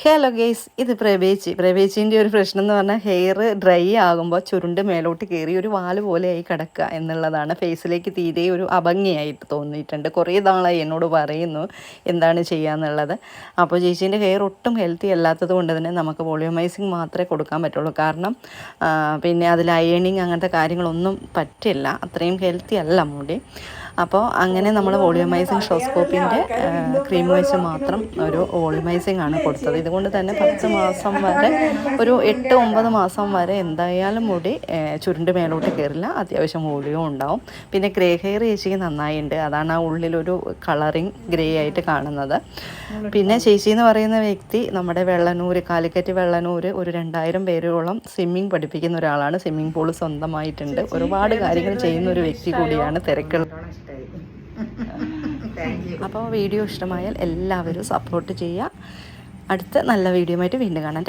Hello guys, ഇത് പ്രവേശിൻ്റെ ഒരു പ്രശ്നം എന്ന് പറഞ്ഞാൽ ഹെയർ ഡ്രൈ ആകുമ്പോൾ ചുരുണ്ട് മേലോട്ട് കയറി ഒരു വാല് പോലെയായി കിടക്കുക എന്നുള്ളതാണ്. ഫേസിലേക്ക് തീരെ ഒരു അഭംഗിയായിട്ട് തോന്നിയിട്ടുണ്ട്. കുറേ നാളായി എന്നോട് പറയുന്നു എന്താണ് ചെയ്യാന്നുള്ളത്. അപ്പോൾ ചേച്ചീൻ്റെ ഹെയർ ഒട്ടും ഹെൽത്തി അല്ലാത്തത് കൊണ്ട് തന്നെ നമുക്ക് വോളിയമൈസിങ് മാത്രമേ കൊടുക്കാൻ പറ്റുള്ളൂ. കാരണം പിന്നെ അതിൽ അയണിങ് അങ്ങനത്തെ കാര്യങ്ങളൊന്നും പറ്റില്ല, അത്രയും ഹെൽത്തി അല്ല മുടി. അപ്പോൾ അങ്ങനെ നമ്മൾ വോളിയമൈസിങ് ഷോസ്കോപ്പിൻ്റെ ക്രീം വെച്ച് മാത്രം ഒരു വോളിയമൈസിങ് ആണ് കൊടുത്തത്. ഇതുകൊണ്ട് തന്നെ 10 മാസം വരെ, ഒരു 8-9 മാസം വരെ എന്തായാലും മുടി ചുരുണ്ട് മേലോട്ട് കയറില്ല, അത്യാവശ്യം വോളിയം ഉണ്ടാവും. പിന്നെ ഗ്രേ ഹെയർ ചേച്ചിക്ക് നന്നായിട്ടുണ്ട്, അതാണ് ആ ഉള്ളിലൊരു കളറിങ് ഗ്രേ ആയിട്ട് കാണുന്നത്. പിന്നെ ചേച്ചി എന്ന് പറയുന്ന വ്യക്തി നമ്മുടെ കാലിക്കറ്റ് വെള്ളനൂർ ഒരു 2000 പേരോളം സ്വിമ്മിങ് പഠിപ്പിക്കുന്ന ഒരാളാണ്. സ്വിമ്മിങ് പൂൾ സ്വന്തമായിട്ടുണ്ട്, ഒരുപാട് കാര്യങ്ങൾ ചെയ്യുന്ന ഒരു വ്യക്തി കൂടിയാണ്. തിരക്കുള്ള അപ്പോൾ വീഡിയോ ഇഷ്ടമായാൽ എല്ലാവരും സപ്പോർട്ട് ചെയ്യുക. അടുത്ത നല്ല വീഡിയോ ആയിട്ട് വീണ്ടും കാണാം.